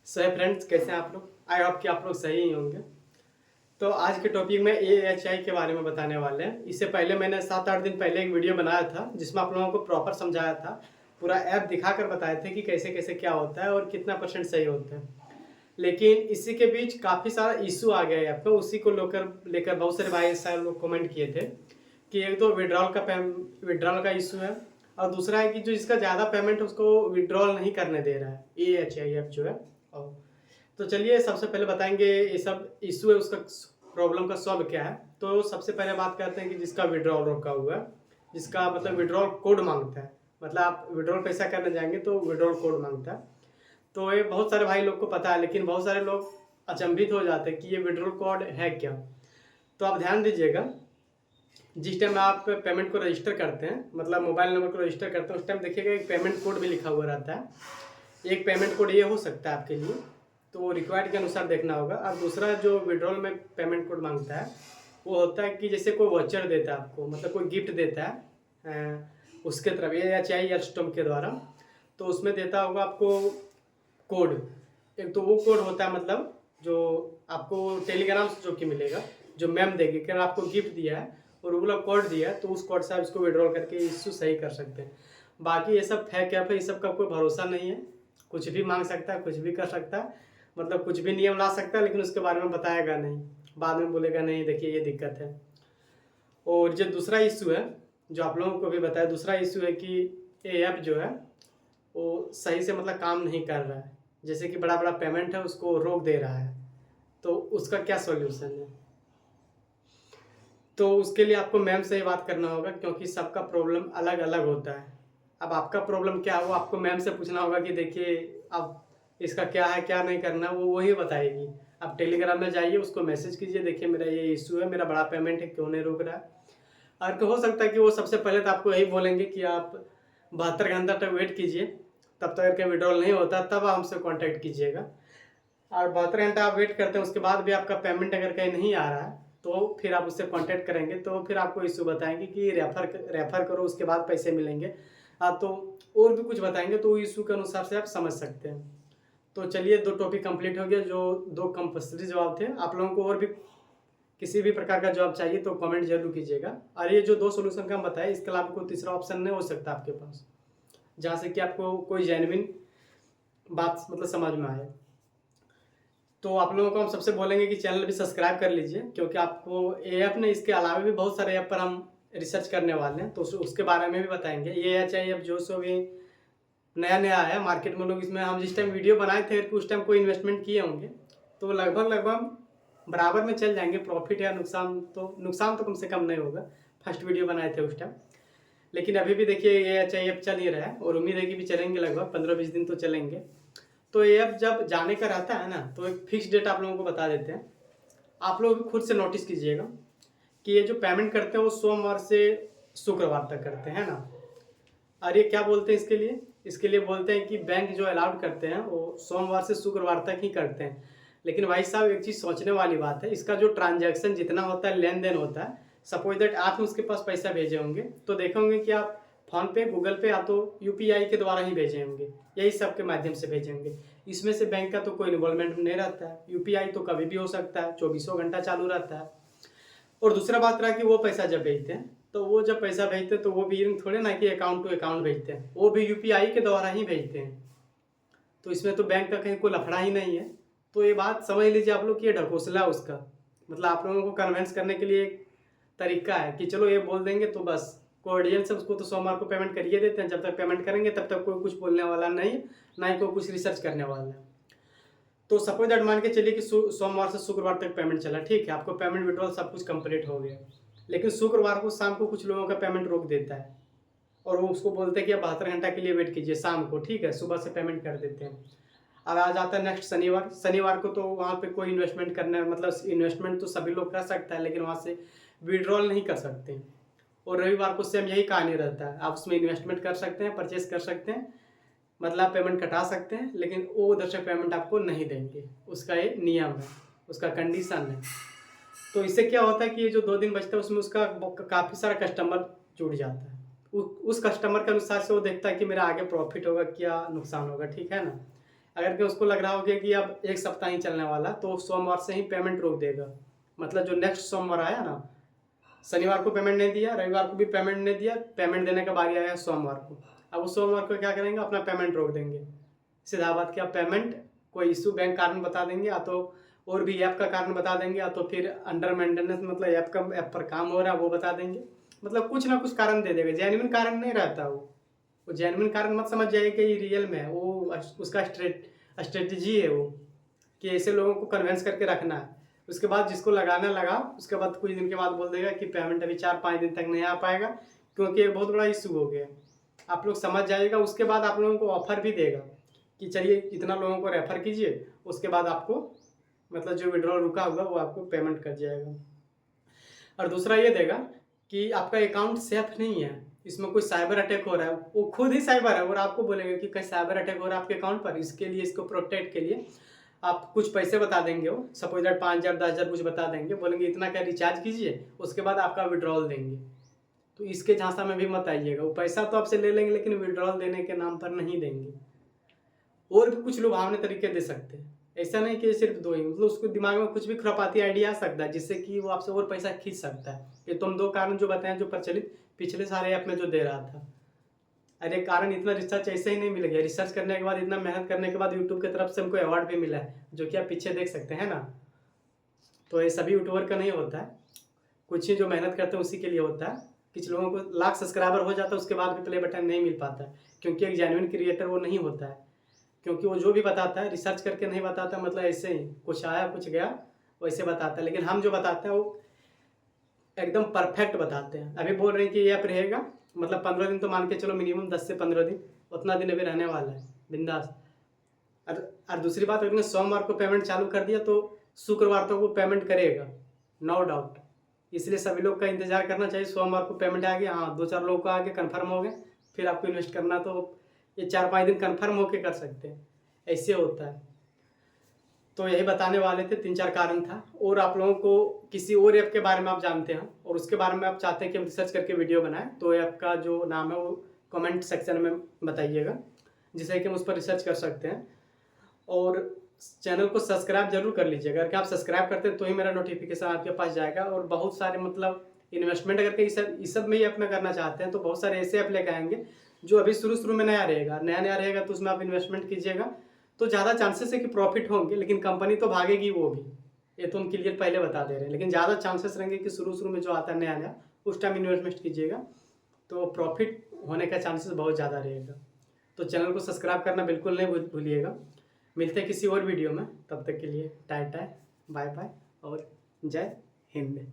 सही फ्रेंड्स, कैसे हैं आप लोग? आई होप कि आप लोग सही ही होंगे। तो आज के टॉपिक में AHI के बारे में बताने वाले हैं। इससे पहले मैंने 7-8 दिन पहले एक वीडियो बनाया था जिसमें आप लोगों को प्रॉपर समझाया था, पूरा ऐप दिखाकर बताए थे कि कैसे कैसे क्या होता है और कितना परसेंट सही होता है। लेकिन इसी के बीच काफ़ी सारा इशू आ गया है ऐप पे, उसी को लेकर बहुत सारे भाई सारे लोग कमेंट किए थे कि एक तो विड्रॉल का इशू है, और दूसरा है कि जो इसका ज़्यादा पेमेंट है उसको विड्रॉल नहीं करने दे रहा है AHI ऐप जो है। और तो चलिए सबसे पहले बताएंगे ये सब इशू है, उसका प्रॉब्लम का सॉल्व क्या है। तो सबसे पहले बात करते हैं कि जिसका विड्रॉल रोका हुआ है, जिसका मतलब विड्रॉल कोड मांगता है, मतलब आप विड्रॉल पैसा करने जाएंगे तो विड्रॉल कोड मांगता है। तो ये बहुत सारे भाई लोग को पता है, लेकिन बहुत सारे लोग अचंभित हो जाते हैं कि ये विड्रॉल कोड है क्या। तो आप ध्यान दीजिएगा, जिस टाइम आप पेमेंट को रजिस्टर करते हैं, मतलब मोबाइल नंबर को रजिस्टर करते हैं, उस टाइम देखिएगा एक पेमेंट कोड भी लिखा हुआ रहता है। एक पेमेंट कोड ये हो सकता है आपके लिए, तो रिक्वायर्ड के अनुसार देखना होगा। और दूसरा जो विड्रॉल में पेमेंट कोड मांगता है वो होता है कि जैसे कोई वॉचर देता है आपको, मतलब कोई गिफ्ट देता है उसके तरफ या चाहिए स्टम्प के द्वारा, तो उसमें देता होगा आपको कोड। एक तो वो कोड होता है, मतलब जो आपको टेलीग्राम से जो कि मिलेगा, जो मैम देगी कि आपको गिफ्ट दिया है और वो वाला कोड दिया है, तो उस कोड से आप इसको विड्रॉल करके इशू सही कर सकते हैं। बाकी ये सब फेक ऐप है, इस सब का कोई भरोसा नहीं है। कुछ भी मांग सकता है, कुछ भी कर सकता है, मतलब कुछ भी नियम ला सकता है, लेकिन उसके बारे में बताएगा नहीं। बाद में बोलेगा नहीं देखिए ये दिक्कत है। और जो दूसरा इशू है जो आप लोगों को भी बताया, दूसरा इशू है कि ये ऐप जो है वो सही से मतलब काम नहीं कर रहा है। जैसे कि बड़ा बड़ा पेमेंट है उसको रोक दे रहा है, तो उसका क्या सॉल्यूशन है? तो उसके लिए आपको मैम से ही बात करना होगा, क्योंकि सबका प्रॉब्लम अलग अलग होता है। अब आपका प्रॉब्लम क्या है वो आपको मैम से पूछना होगा कि देखिए अब इसका क्या है, क्या नहीं करना, वो वही बताएगी। आप टेलीग्राम में जाइए, उसको मैसेज कीजिए, देखिए मेरा ये इशू है, मेरा बड़ा पेमेंट है, क्यों नहीं रुक रहा है। और हो सकता है कि वो सबसे पहले तो आपको यही बोलेंगे कि आप 72 घंटा तक वेट कीजिए, तब तक अगर विड्रॉल नहीं होता तब आप हमसे कॉन्टैक्ट कीजिएगा। और 72 घंटा आप वेट करते हैं, उसके बाद भी आपका पेमेंट अगर कहीं नहीं आ रहा है, तो फिर आप उससे कांटेक्ट करेंगे, तो फिर आपको इशू बताएंगे कि रेफ़र करो, उसके बाद पैसे मिलेंगे। तो और भी कुछ बताएंगे, तो इशू के अनुसार से आप समझ सकते हैं। तो चलिए 2 टॉपिक कंप्लीट हो गया, जो 2 कंपल्सरी जवाब थे। आप लोगों को और भी किसी भी प्रकार का जवाब चाहिए तो कमेंट जरूर कीजिएगा। और ये जो 2 सोल्यूशन का हम बताए, इसके अलावा कोई तीसरा ऑप्शन नहीं हो सकता आपके पास, जहाँ से कि आपको कोई जेन्युइन बात मतलब समझ में आए। तो आप लोगों को हम सबसे बोलेंगे कि चैनल भी सब्सक्राइब कर लीजिए, क्योंकि आपको ये ऐप ने इसके अलावा भी बहुत सारे ऐप पर हम रिसर्च करने वाले हैं, तो उसके बारे में भी बताएंगे। ये ऐप जो सो भी नया नया आया मार्केट में, लोग इसमें हम जिस टाइम वीडियो बनाए थे उस टाइम कोई इन्वेस्टमेंट किए होंगे, तो लगभग बराबर में चल जाएंगे। प्रॉफिट या नुकसान तो कम से कम नहीं होगा, फर्स्ट वीडियो बनाए थे उस टाइम। लेकिन अभी भी देखिए ये ऐप चल ही रहा है, और उम्मीद है कि भी चलेंगे, लगभग 15-20 दिन तो चलेंगे। तो ये अब जब जाने का रहता है ना, तो एक फिक्स डेट आप लोगों को बता देते हैं। आप लोग भी खुद से नोटिस कीजिएगा कि ये जो पेमेंट करते हैं वो सोमवार से शुक्रवार तक करते हैं ना। और ये क्या बोलते हैं इसके लिए बोलते हैं कि बैंक जो अलाउड करते हैं वो सोमवार से शुक्रवार तक ही करते हैं। लेकिन भाई साहब एक चीज़ सोचने वाली बात है, इसका जो ट्रांजैक्शन जितना होता है, लेन देन होता है, सपोज दैट आप उसके पास पैसा भेजे होंगे, तो देखेंगे कि आप फोन पे, गूगल पे या तो UPI के द्वारा ही भेजे होंगे, यही सब के माध्यम से भेजेंगे। इसमें से बैंक का तो कोई इन्वॉल्वमेंट नहीं रहता है। UPI तो कभी भी हो सकता है, 24 घंटा चालू रहता है। और दूसरा बात रहा कि वो पैसा जब भेजते हैं, तो वो जब पैसा भेजते हैं तो वो भी थोड़े ना कि अकाउंट टू अकाउंट भेजते हैं, वो भी UPI के द्वारा ही भेजते हैं। तो इसमें तो बैंक का कहीं कोई लफड़ा ही नहीं है। तो ये बात समझ लीजिए आप लोग कि ये ढकोसला उसका, मतलब आप लोगों को कन्विंस करने के लिए एक तरीका है कि चलो ये बोल देंगे तो बस कोऑर्डिनेशन से उसको तो सोमवार को पेमेंट करिए देते हैं, जब तक पेमेंट करेंगे तब तक कोई कुछ बोलने वाला नहीं, ना ही कोई कुछ रिसर्च करने वाला है। तो सपोज दैट मान के चलिए कि सोमवार से शुक्रवार तक पेमेंट चला, ठीक है, आपको पेमेंट विड्रॉल सब कुछ कंप्लीट हो गया। लेकिन शुक्रवार को शाम को कुछ लोगों का पेमेंट रोक देता है, और वो उसको बोलते हैं कि आप 72 घंटा के लिए वेट कीजिए शाम को, ठीक है, सुबह से पेमेंट कर देते हैं। अब आ जाता है नेक्स्ट शनिवार को, तो वहाँ पे कोई इन्वेस्टमेंट करना, मतलब इन्वेस्टमेंट तो सभी लोग कर सकता है, लेकिन वहाँ से विड्रॉल नहीं कर सकते। और रविवार को सेम यही कहानी रहता है, आप उसमें इन्वेस्टमेंट कर सकते हैं, परचेस कर सकते हैं, मतलब पेमेंट कटा सकते हैं, लेकिन वो उधर से पेमेंट आपको नहीं देंगे। उसका ये नियम है, उसका कंडीशन है। तो इससे क्या होता है कि ये जो 2 दिन बचता है उसमें उसका काफ़ी सारा कस्टमर जुड़ जाता है। उस कस्टमर के अनुसार से वो देखता है कि मेरा आगे प्रॉफिट होगा क्या नुकसान होगा, ठीक है ना। अगर कि उसको लग रहा होगा कि अब 1 सप्ताह ही चलने वाला, तो सोमवार से ही पेमेंट रोक देगा। मतलब जो नेक्स्ट सोमवार आया ना, शनिवार को पेमेंट नहीं दिया, रविवार को भी पेमेंट नहीं दिया, पेमेंट देने का बारी आया सोमवार को। अब उस सोमवार को क्या करेंगे, अपना पेमेंट रोक देंगे। सीधा बात क्या, पेमेंट कोई इशू बैंक कारण बता देंगे, या तो और भी ऐप का कारण बता देंगे, या तो फिर अंडर मेंटेनेंस मतलब ऐप पर काम हो रहा है वो बता देंगे। मतलब कुछ ना कुछ कारण दे देगा, जेन्युइन कारण नहीं रहता वो जेन्युइन कारण मत समझ जाइए कि ये रियल में है, वो उसका स्ट्रेटजी है वो, कि ऐसे लोगों को कन्विंस करके रखना है। उसके बाद जिसको लगाना लगा, उसके बाद कुछ दिन के बाद बोल देगा कि पेमेंट अभी 4-5 दिन तक नहीं आ पाएगा, क्योंकि एक बहुत बड़ा इशू हो गया। आप लोग समझ जाइएगा। उसके बाद आप लोगों को ऑफर भी देगा कि चलिए इतना लोगों को रेफर कीजिए, उसके बाद आपको मतलब जो विड्रॉल रुका होगा वो आपको पेमेंट कर जाएगा। और दूसरा ये देगा कि आपका अकाउंट सेफ नहीं है, इसमें कोई साइबर अटैक हो रहा है, वो खुद ही साइबर है और आपको बोलेगा कि कहीं साइबर अटैक हो रहा है आपके अकाउंट पर। इसके लिए, इसको प्रोटेक्ट के लिए आप कुछ पैसे बता देंगे, वो सपोज दैट 5,000 10,000 कुछ बता देंगे, बोलेंगे इतना का रिचार्ज कीजिए, उसके बाद आपका विड्रॉल देंगे। तो इसके झांसा में भी मत आइएगा। वो पैसा तो आपसे ले लेंगे लेकिन विड्रॉल देने के नाम पर नहीं देंगे। और भी कुछ लुभावने तरीके दे सकते हैं, ऐसा नहीं कि सिर्फ 2 ही, मतलब उसको दिमाग में कुछ भी खुरापाती आइडिया आ सकता है जिससे कि वो आपसे और पैसा खींच सकता है। ये तुम 2 कारण जो बताएं, जो प्रचलित पिछले सारे ऐप में जो दे रहा था। अरे कारण इतना रिसर्च ऐसे ही नहीं मिल गया, रिसर्च करने के बाद, इतना मेहनत करने के बाद यूट्यूब की तरफ से हमको अवार्ड भी मिला है, जो कि आप पीछे देख सकते हैं ना। तो ये सभी यूट्यूबर का नहीं होता है, कुछ ही जो मेहनत करते हैं उसी के लिए होता है। कुछ लोगों को लाख सब्सक्राइबर हो जाता है, उसके बाद भी प्ले बटन नहीं मिल पाता है, क्योंकि एक जेन्युइन क्रिएटर वो नहीं होता है। क्योंकि वो जो भी बताता है रिसर्च करके नहीं बताता, मतलब ऐसे ही कुछ आया कुछ गया वैसे बताता है। लेकिन हम जो बताते हैं वो एकदम परफेक्ट बताते हैं। अभी बोल रहे हैं कि ये ऐप रहेगा, मतलब 15 दिन तो मान के चलो, मिनिमम 10 से 15 दिन, उतना दिन अभी रहने वाला है बिंदास। और दूसरी बात, अगर सोमवार को पेमेंट चालू कर दिया तो शुक्रवार तक वो पेमेंट करेगा, नो डाउट। इसलिए सभी लोग का इंतजार करना चाहिए। सोमवार को पेमेंट आ गया, हाँ 2-4 लोग को आगे कन्फर्म हो गए, फिर आपको इन्वेस्ट करना तो ये 4-5 दिन कन्फर्म होके कर सकते हैं, ऐसे होता है। तो यही बताने वाले थे, 3-4 कारण था। और आप लोगों को किसी और ऐप के बारे में आप जानते हैं और उसके बारे में आप चाहते हैं कि हम रिसर्च करके वीडियो बनाएं, तो ऐप का जो नाम है वो कमेंट सेक्शन में बताइएगा, जिससे कि हम उस पर रिसर्च कर सकते हैं। और चैनल को सब्सक्राइब जरूर कर लीजिएगा। अगर आप सब्सक्राइब करते हैं तो ही मेरा नोटिफिकेशन आपके पास जाएगा। और बहुत सारे मतलब इन्वेस्टमेंट अगर इस सब में ही अपना करना चाहते हैं तो बहुत सारे ऐसे ऐप लेकर आएंगे जो अभी शुरू में नया रहेगा, तो उसमें आप इन्वेस्टमेंट कीजिएगा तो ज़्यादा चांसेस है कि प्रॉफिट होंगे, लेकिन कंपनी तो भागेगी वो भी, ये तो हम क्लियर पहले बता दे रहे हैं। लेकिन ज़्यादा चांसेस रहेंगे कि शुरू में जो आता है नया उस टाइम इन्वेस्टमेंट कीजिएगा तो प्रॉफिट होने का चांसेस बहुत ज़्यादा रहेगा। तो चैनल को सब्सक्राइब करना बिल्कुल नहीं भूलिएगा। मिलते हैं किसी और वीडियो में, तब तक के लिए टाटा बाय बाय और जय हिंद।